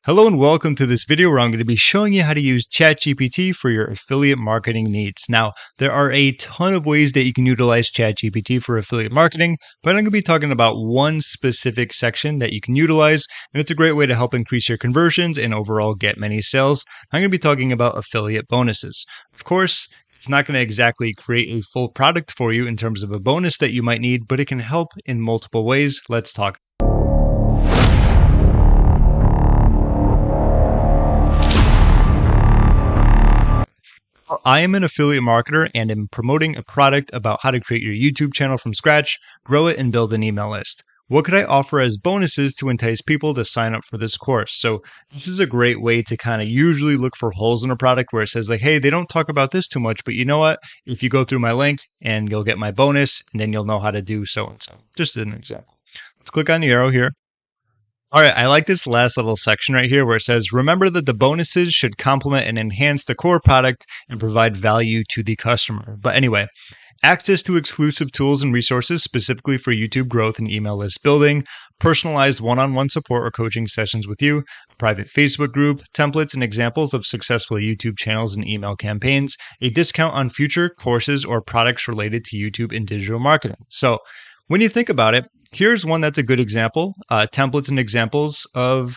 Hello and welcome to this video where I'm going to be showing you how to use ChatGPT for your affiliate marketing needs. Now, there are a ton of ways that you can utilize ChatGPT for affiliate marketing, but I'm going to be talking about one specific section that you can utilize, and it's a great way to help increase your conversions and overall get many sales. I'm going to be talking about affiliate bonuses. Of course, it's not going to exactly create a full product for you in terms of a bonus that you might need, but it can help in multiple ways. Let's talk. I am an affiliate marketer and am promoting a product about how to create your YouTube channel from scratch, grow it, and build an email list. What could I offer as bonuses to entice people to sign up for this course? So this is a great way to kind of usually look for holes in a product where it says like, hey, they don't talk about this too much, but you know what? If you go through my link and you'll get my bonus, and then you'll know how to do so and so. Just an example. Let's click on the arrow here. All right, I like this last little section right here where it says, remember that the bonuses should complement and enhance the core product and provide value to the customer. But anyway, access to exclusive tools and resources specifically for YouTube growth and email list building, personalized one-on-one support or coaching sessions with you, a private Facebook group, templates and examples of successful YouTube channels and email campaigns, a discount on future courses or products related to YouTube and digital marketing. So when you think about it, here's one that's a good example, templates and examples of,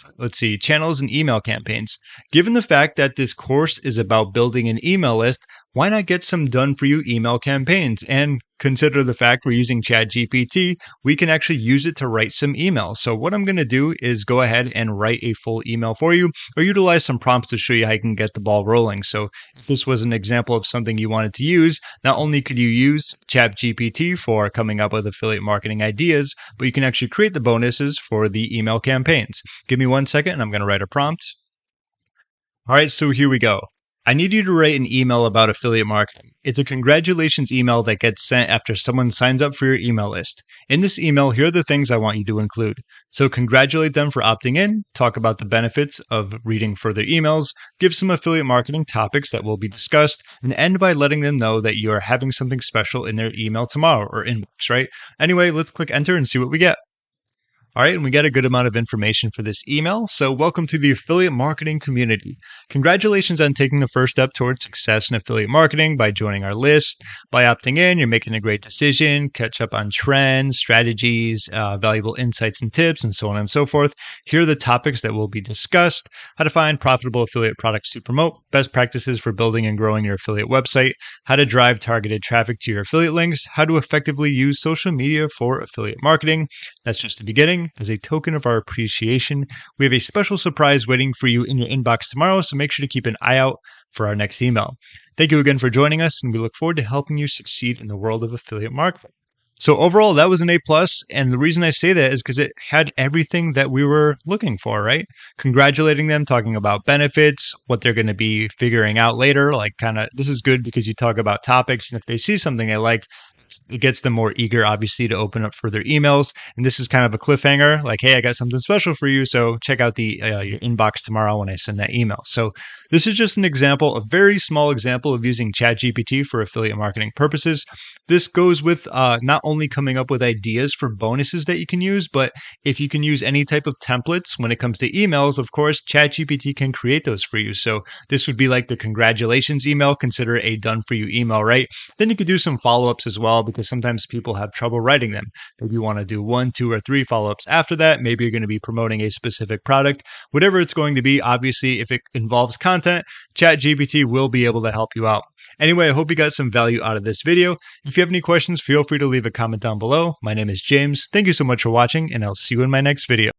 channels and email campaigns. Given the fact that this course is about building an email list, why not get some done for you email campaigns? And consider the fact we're using ChatGPT, we can actually use it to write some emails. So what I'm going to do is go ahead and write a full email for you or utilize some prompts to show you how you can get the ball rolling. So if this was an example of something you wanted to use, not only could you use ChatGPT for coming up with affiliate marketing ideas, but you can actually create the bonuses for the email campaigns. Give me 1 second and I'm going to write a prompt. All right, so here we go. I need you to write an email about affiliate marketing. It's a congratulations email that gets sent after someone signs up for your email list. In this email, here are the things I want you to include. So congratulate them for opting in, talk about the benefits of reading further emails, give some affiliate marketing topics that will be discussed, and end by letting them know that you are having something special in their email tomorrow or inbox, right? Anyway, let's click enter and see what we get. All right, and we got a good amount of information for this email. So welcome to the affiliate marketing community. Congratulations on taking the first step towards success in affiliate marketing by joining our list. By opting in, you're making a great decision, catch up on trends, strategies, valuable insights and tips, and so on and so forth. Here are the topics that will be discussed: how to find profitable affiliate products to promote, best practices for building and growing your affiliate website, how to drive targeted traffic to your affiliate links, how to effectively use social media for affiliate marketing. That's just the beginning. As a token of our appreciation, we have a special surprise waiting for you in your inbox tomorrow, so make sure to keep an eye out for our next email. Thank you again for joining us, and we look forward to helping you succeed in the world of affiliate marketing. So overall, that was an A+, and the reason I say that is because it had everything that we were looking for, right? Congratulating them, talking about benefits, what they're going to be figuring out later, this is good because you talk about topics, and if they see something they like, it gets them more eager, obviously, to open up further emails. And this is kind of a cliffhanger, like, hey, I got something special for you, so check out your inbox tomorrow when I send that email. So this is just an example, a very small example of using ChatGPT for affiliate marketing purposes. This goes with not only coming up with ideas for bonuses that you can use, but if you can use any type of templates when it comes to emails, of course, ChatGPT can create those for you. So this would be like the congratulations email, consider it a done for you email, right? Then you could do some follow-ups as well, because sometimes people have trouble writing them. Maybe you want to do 1, 2, or 3 follow-ups after that. Maybe you're going to be promoting a specific product. Whatever it's going to be, obviously, if it involves content, ChatGPT will be able to help you out. Anyway, I hope you got some value out of this video. If you have any questions, feel free to leave a comment down below. My name is James. Thank you so much for watching, and I'll see you in my next video.